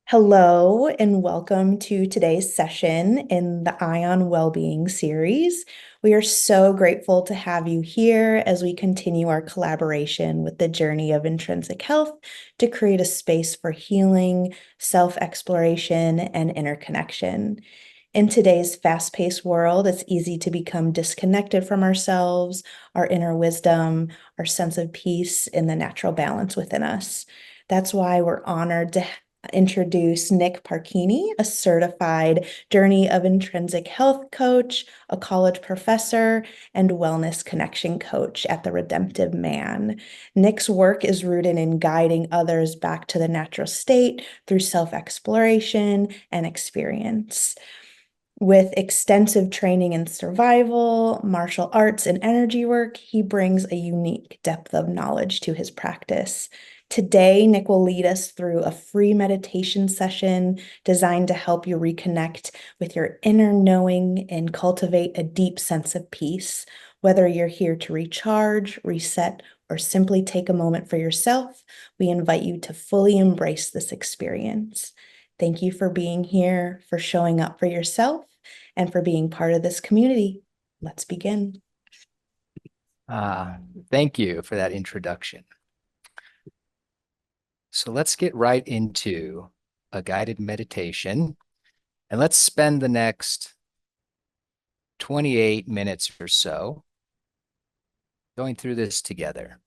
Hello, and welcome to today's session in the Ion Wellbeing series. We are so grateful to have you here as we continue our collaboration with the journey of intrinsic health to create a space for healing, self-exploration, and interconnection. In today's fast-paced world, it's easy to become disconnected from ourselves, our inner wisdom, our sense of peace, and the natural balance within us. That's why we're honored to introduce Nick Parachini, a certified Journey of Intrinsic Health coach, a college professor, and wellness connection coach at the Redemptive Man. Nick's work is rooted in guiding others back to the natural state through self-exploration and experience. With extensive training in survival, martial arts, and energy work, he brings a unique depth of knowledge to his practice. Today, Nick will lead us through a free meditation session designed to help you reconnect with your inner knowing and cultivate a deep sense of peace. Whether you're here to recharge, reset, or simply take a moment for yourself, we invite you to fully embrace this experience. Thank you for being here, for showing up for yourself, and for being part of this community. Let's begin. Thank you for that introduction. So let's get right into a guided meditation, and let's spend the next 28 minutes or so going through this together.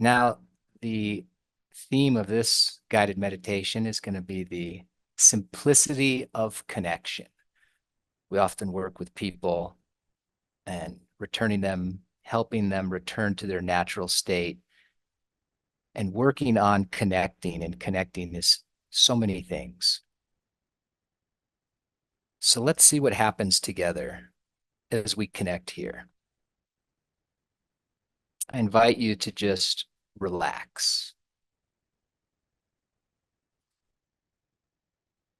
Now, the theme of this guided meditation is going to be the simplicity of connection. We often work with people and helping them return to their natural state and working on connecting, and connecting is so many things. So let's see what happens together as we connect here. I invite you to just relax.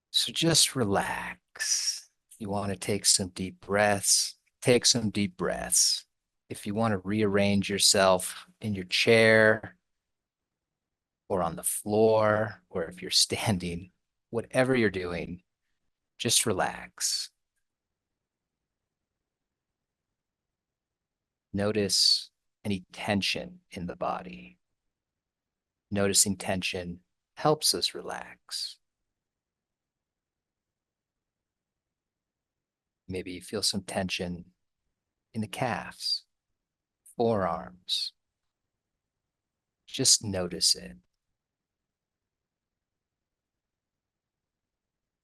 So just relax. If you want to take some deep breaths, take some deep breaths. If you want to rearrange yourself in your chair or on the floor, or if you're standing, whatever you're doing, just relax. Notice any tension in the body. Noticing tension helps us relax. Maybe you feel some tension in the calves, forearms. Just notice it.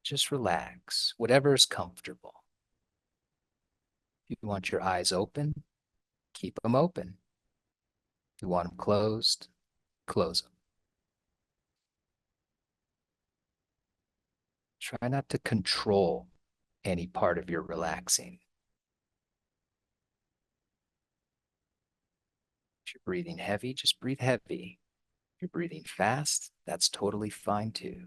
Just relax, whatever is comfortable. If you want your eyes open, keep them open. If you want them closed, close them. Try not to control any part of your relaxing. If you're breathing heavy, just breathe heavy. If you're breathing fast, that's totally fine too.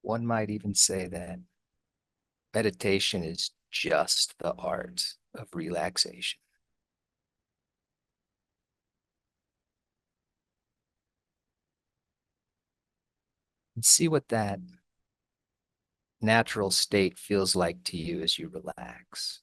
One might even say that meditation is just the art of relaxation. And see what that natural state feels like to you as you relax.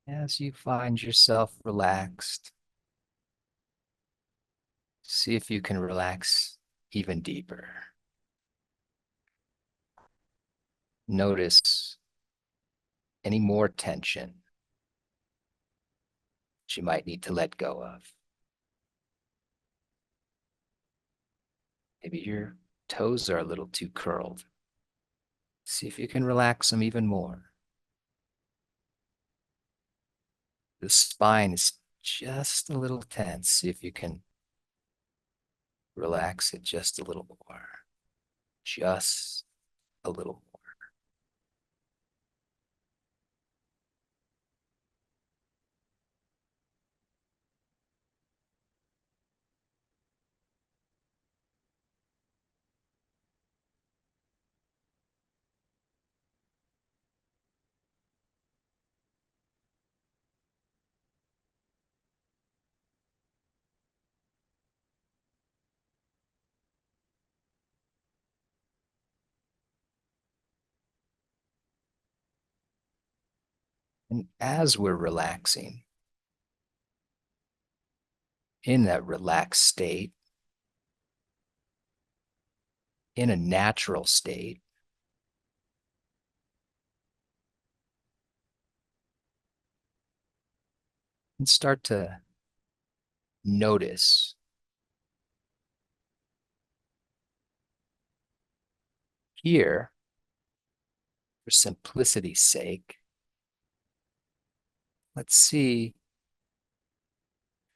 As you find yourself relaxed, see if you can relax even deeper. Notice any more tension that you might need to let go of. Maybe you're Toes are a little too curled. See if you can relax them even more. The spine is just a little tense. See if you can relax it just a little more. Just a little more. And as we're relaxing, in that relaxed state, in a natural state, and start to notice here, for simplicity's sake, let's see if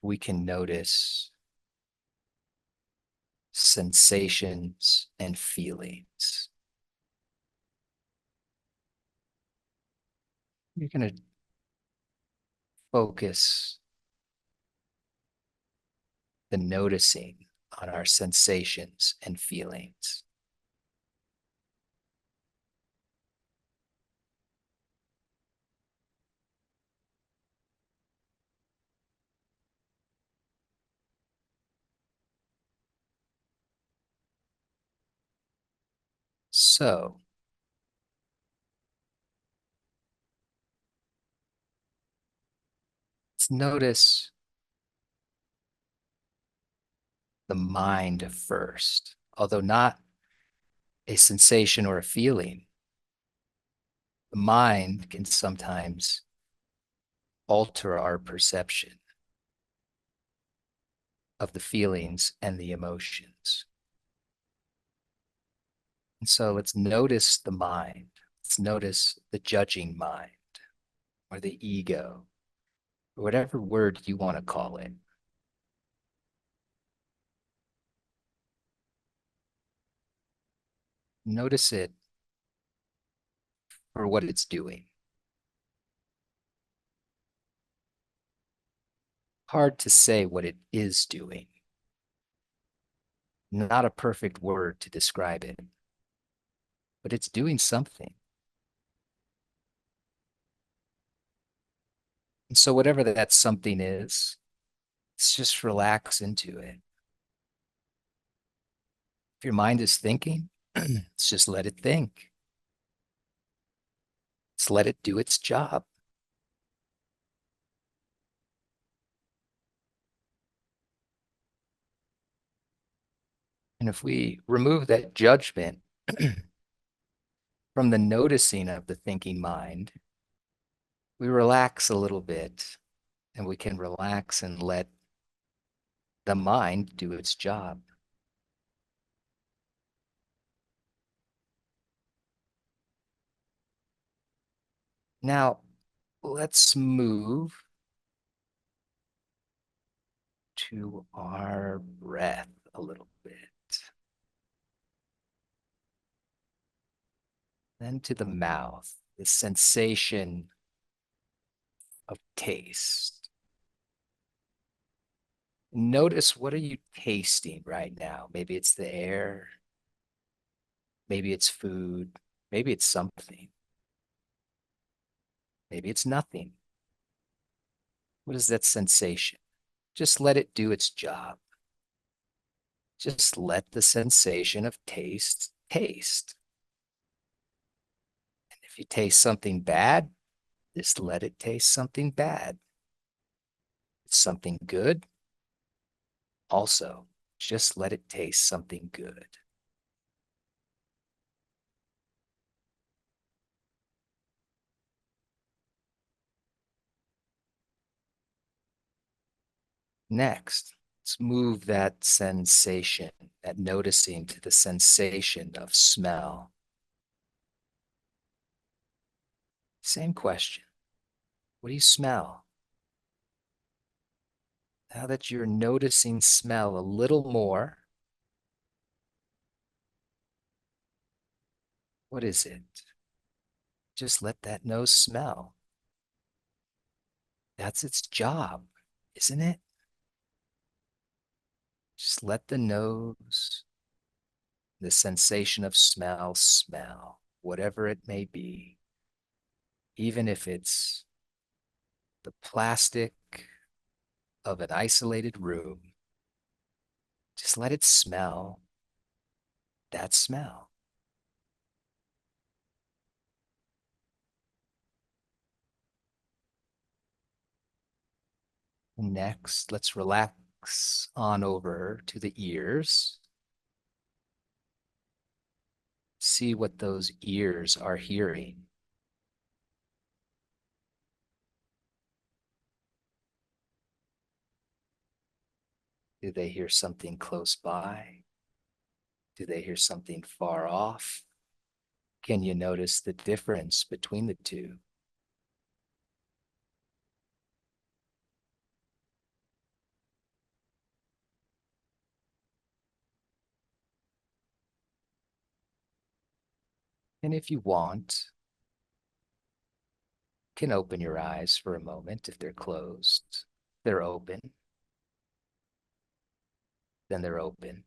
we can notice sensations and feelings. You're going to focus the noticing on our sensations and feelings. So let's notice the mind first, although not a sensation or a feeling. The mind can sometimes alter our perception of the feelings and the emotions. And so let's notice the mind. Let's notice the judging mind or the ego, or whatever word you want to call it. Notice it for what it's doing. Hard to say what it is doing. Not a perfect word to describe it, but it's doing something. And so whatever that something is, let's just relax into it. If your mind is thinking, let's just let it think. Let's let it do its job. And if we remove that judgment from the noticing of the thinking mind, we relax a little bit and we can relax and let the mind do its job. Now, let's move to our breath a little bit. Then to the mouth, the sensation of taste. Notice, what are you tasting right now? Maybe it's the air, maybe it's food, maybe it's something, maybe it's nothing. What is that sensation? Just let it do its job. Just let the sensation of taste taste. And if you taste something bad, just let it taste something bad. If something good, also just let it taste something good. Next, Let's move that sensation, that noticing to the sensation of smell. Same question. What do you smell? Now that you're noticing smell a little more, what is it? Just let that nose smell. That's its job, isn't it? Just let the nose, the sensation of smell, whatever it may be, even if it's the plastic of an isolated room, just let it smell that smell. Next, let's relax on over to the ears. See what those ears are hearing. Do they hear something close by? Do they hear something far off? Can you notice the difference between the two? And if you want, can open your eyes for a moment if they're closed. They're open, then they're open.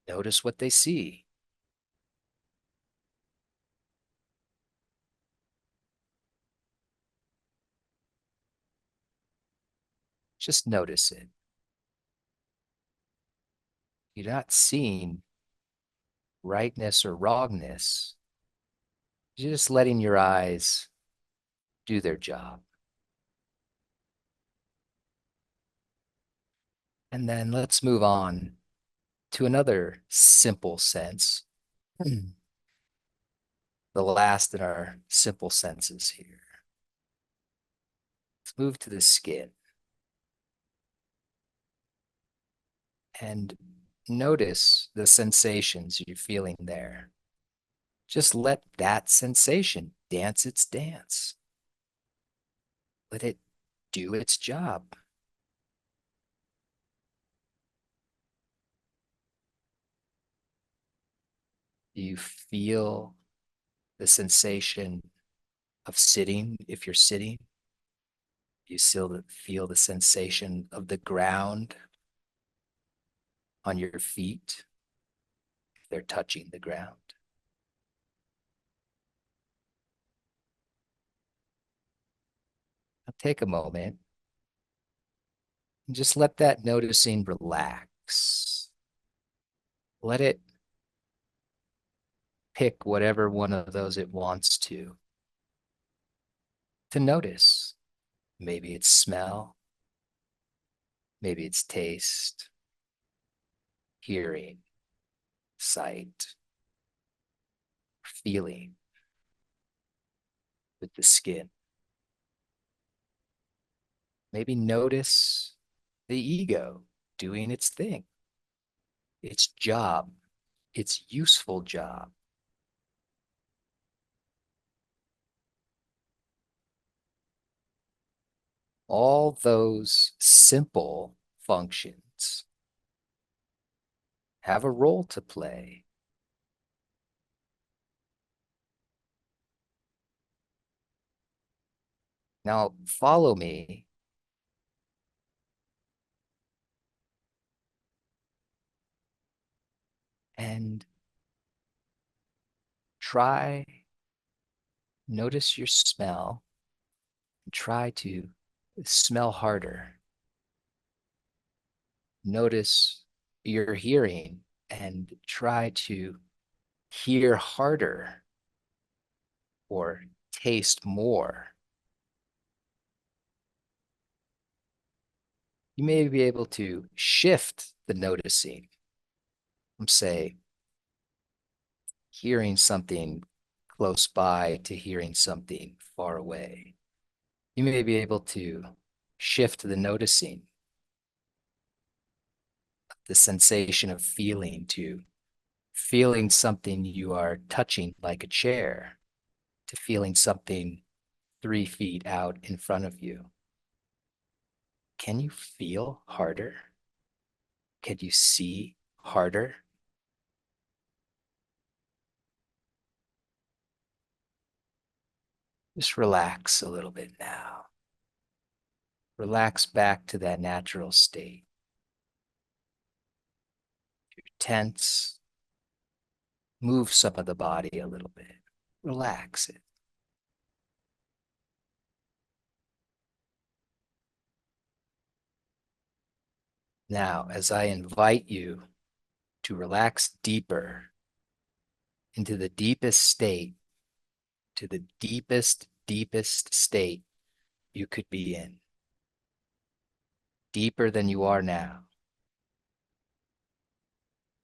Notice what they see. Just notice it. You're not seeing rightness or wrongness. You're just letting your eyes do their job. And then let's move on to another simple sense, the last in our simple senses here. Let's move to the skin and notice the sensations you're feeling there. Just let that sensation dance its dance. Let it do its job. Do you feel the sensation of sitting if you're sitting? You still feel the sensation of the ground on your feet if they're touching the ground. Now take a moment and just let that noticing relax. Let it pick whatever one of those it wants to notice. Maybe it's smell, maybe it's taste, hearing, sight, feeling with the skin. Maybe notice the ego doing its thing, its job, its useful job. All those simple functions have a role to play. Now, follow me and try, notice your smell, and try to smell harder. Notice your hearing and try to hear harder or taste more. You may be able to shift the noticing from, say, hearing something close by to hearing something far away. You may be able to shift the noticing the sensation of feeling to feeling something you are touching like a chair to feeling something 3 feet out in front of you. Can you feel harder? Can you see harder? Just relax a little bit now. Relax back to that natural state. If you're tense, move some of the body a little bit. Relax it. Now, as I invite you to relax deeper into the deepest state, to the deepest state you could be in, deeper than you are now,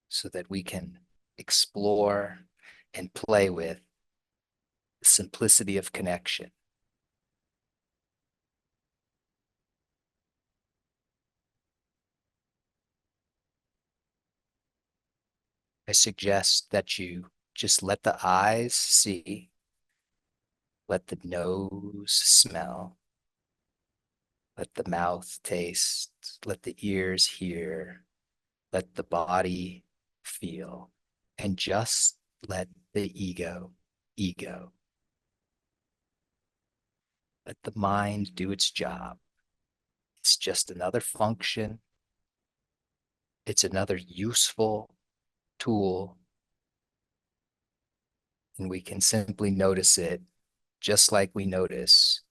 so that we can explore and play with the simplicity of connection. I suggest that you just let the eyes see, let the nose smell, let the mouth taste, let the ears hear, let the body feel, and just let the ego. Let the mind do its job. It's just another function. It's another useful tool, and we can simply notice it just like we notice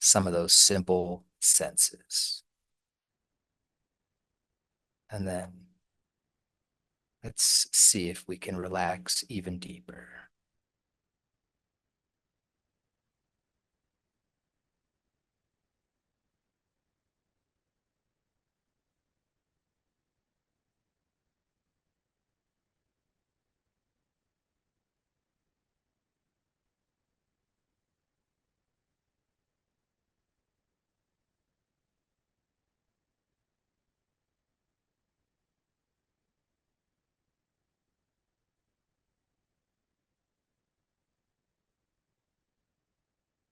some of those simple senses. And then let's see if we can relax even deeper.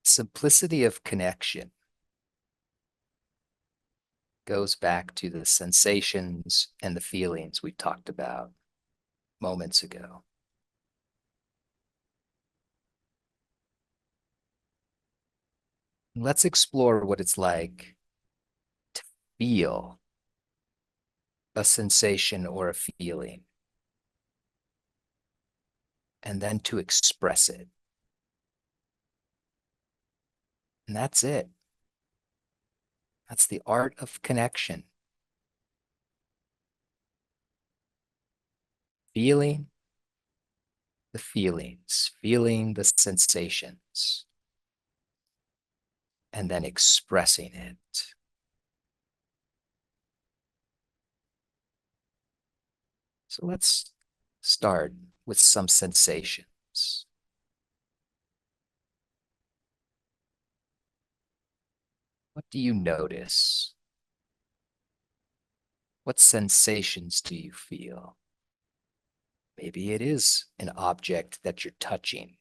Simplicity of connection goes back to the sensations and the feelings we talked about moments ago. Let's explore what it's like to feel a sensation or a feeling, and then to express it. And that's it. That's the art of connection. Feeling the feelings, feeling the sensations, and then expressing it. So let's start with some sensations. What do you notice? What sensations do you feel? Maybe it is an object that you're touching.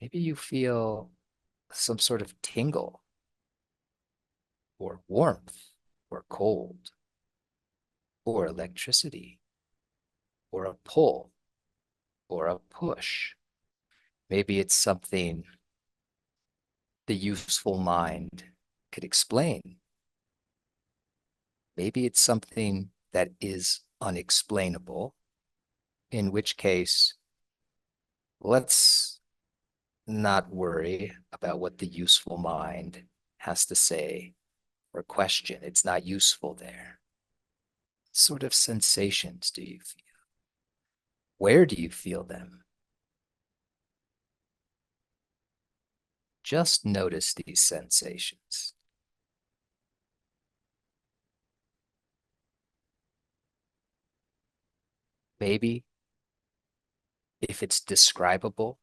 Maybe you feel some sort of tingle, or warmth, or cold, or electricity, or a pull, or a push. Maybe it's something the useful mind could explain. Maybe it's something that is unexplainable, in which case, let's not worry about what the useful mind has to say or question. It's not useful there. What sort of sensations do you feel? Where do you feel them? Just notice these sensations. Maybe if it's describable,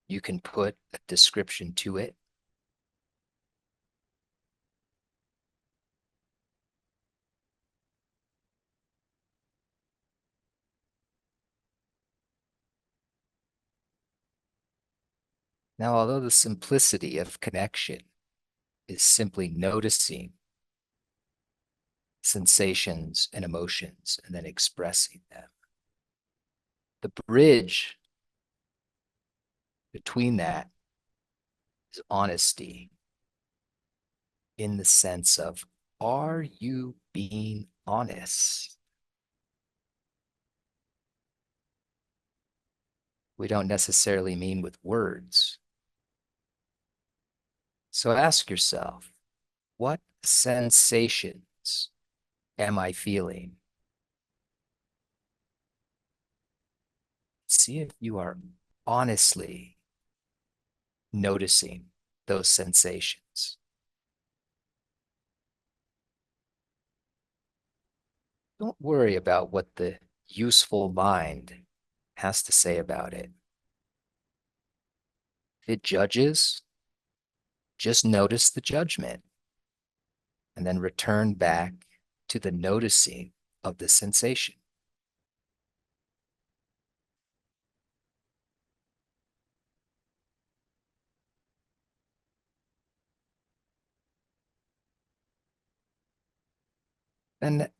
you can put a description to it. Now, although the simplicity of connection is simply noticing sensations and emotions and then expressing them, the bridge between that is honesty in the sense of, are you being honest? We don't necessarily mean with words. So ask yourself, what sensations am I feeling? See if you are honestly noticing those sensations. Don't worry about what the useful mind has to say about it. If it judges, just notice the judgment and then return back to the noticing of the sensation. And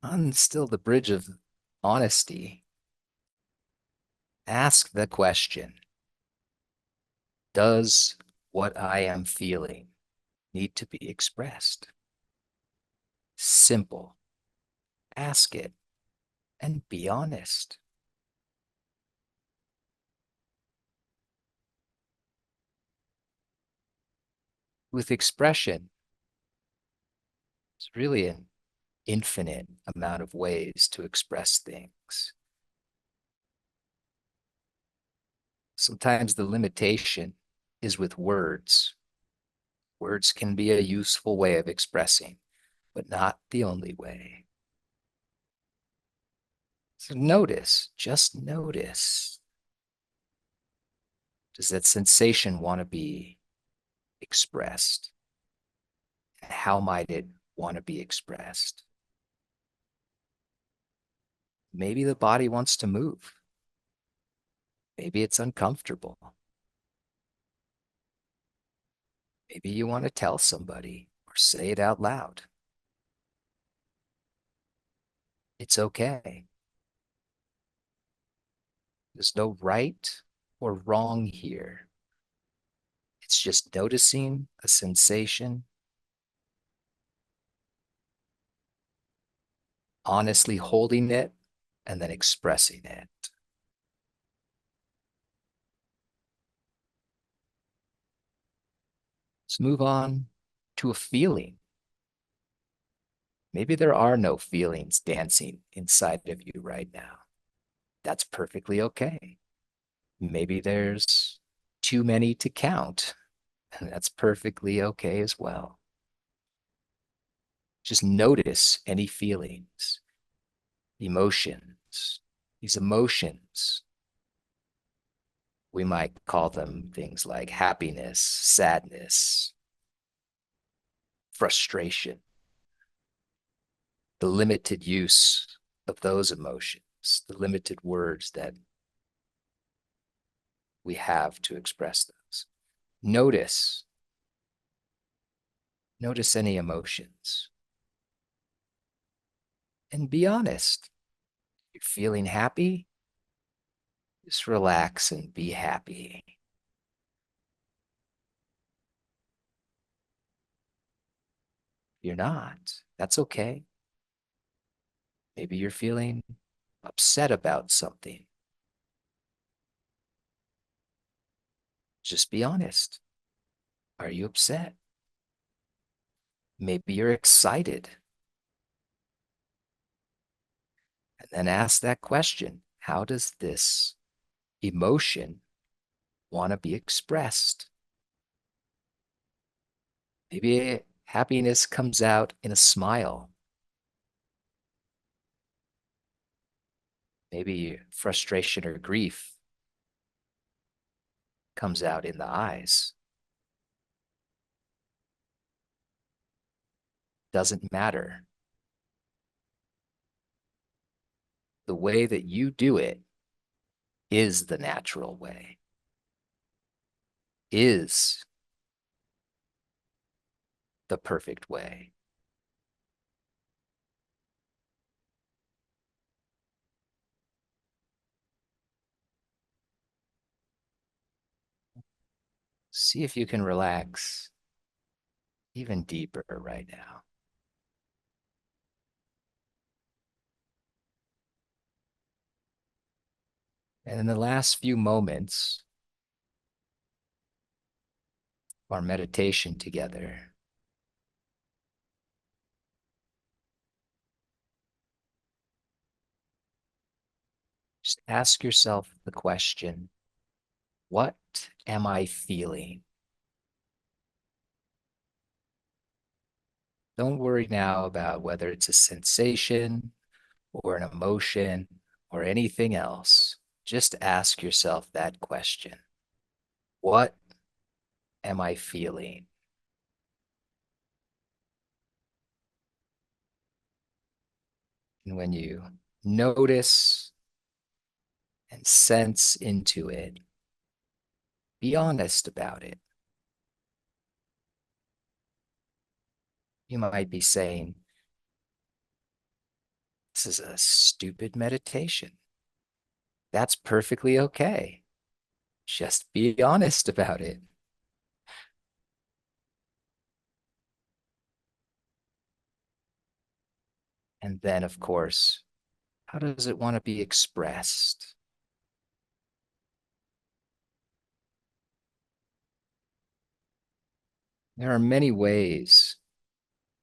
on still the bridge of honesty, ask the question, does what I am feeling need to be expressed? Simple. Ask it and be honest. With expression, it's really an infinite amount of ways to express things. Sometimes the limitation is with words. Words can be a useful way of expressing, but not the only way. So notice, just notice. Does that sensation want to be expressed? And how might it want to be expressed? Maybe the body wants to move. Maybe it's uncomfortable. Maybe you want to tell somebody or say it out loud. It's okay. There's no right or wrong here. It's just noticing a sensation, honestly holding it, and then expressing it. Let's move on to a feeling. Maybe there are no feelings dancing inside of you right now. That's perfectly okay. Maybe there's too many to count, and that's perfectly okay as well. Just notice any feelings, emotions. These emotions, we might call them things like happiness, sadness, frustration, the limited use of those emotions, the limited words that we have to express those. Notice, notice any emotions and be honest. You're feeling happy? Just relax and be happy. If you're not, that's okay. Maybe you're feeling upset about something. Just be honest. Are you upset? Maybe you're excited. And then ask that question, how does this emotion want to be expressed? Maybe happiness comes out in a smile. Maybe frustration or grief comes out in the eyes. Doesn't matter. The way that you do it is the natural way, is the perfect way. See if you can relax even deeper right now. And in the last few moments of our meditation together, just ask yourself the question, what am I feeling? Don't worry now about whether it's a sensation or an emotion or anything else. Just ask yourself that question. What am I feeling? And when you notice and sense into it, be honest about it. You might be saying, this is a stupid meditation. That's perfectly okay. Just be honest about it. And then, of course, how does it want to be expressed? There are many ways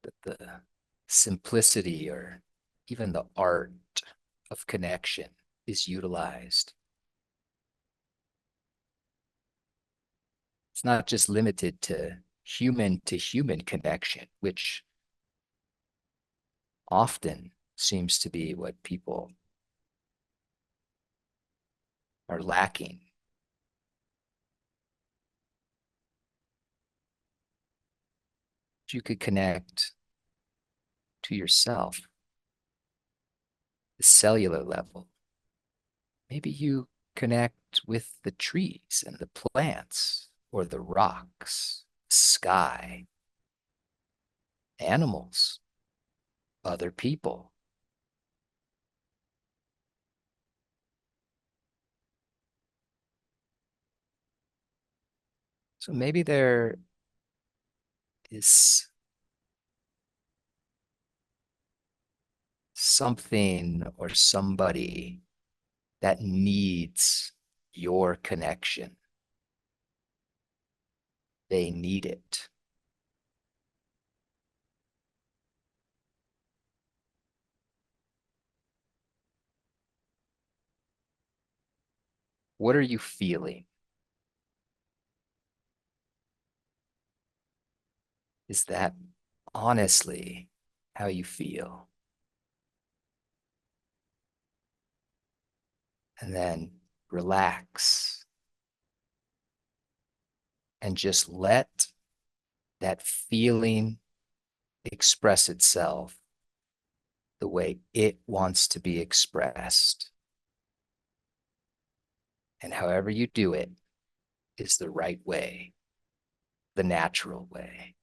that the simplicity or even the art of connection is utilized. It's not just limited to human connection, which often seems to be what people are lacking. You could connect to yourself, the cellular level. Maybe you connect with the trees and the plants or the rocks, sky, animals, other people. So maybe there is something or somebody that needs your connection. They need it. What are you feeling? Is that honestly how you feel? And then relax and just let that feeling express itself the way it wants to be expressed. And however you do it is the right way, the natural way.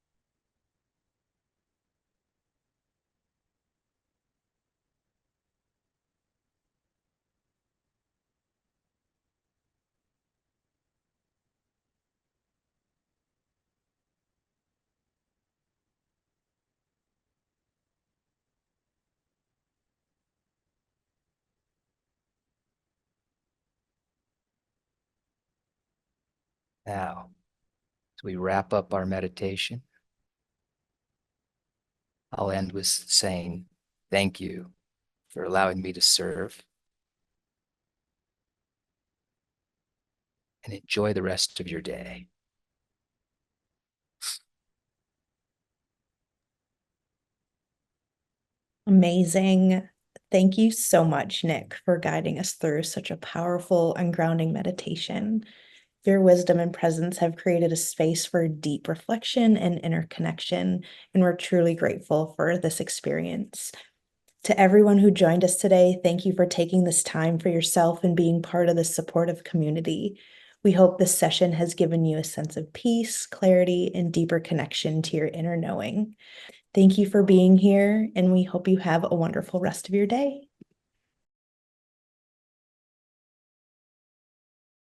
Now, as we wrap up our meditation, I'll end with saying thank you for allowing me to serve and enjoy the rest of your day. Amazing. Thank you so much, Nick, for guiding us through such a powerful and grounding meditation. Your wisdom and presence have created a space for deep reflection and inner connection, and we're truly grateful for this experience. To everyone who joined us today, thank you for taking this time for yourself and being part of this supportive community. We hope this session has given you a sense of peace, clarity, and deeper connection to your inner knowing. Thank you for being here, and we hope you have a wonderful rest of your day.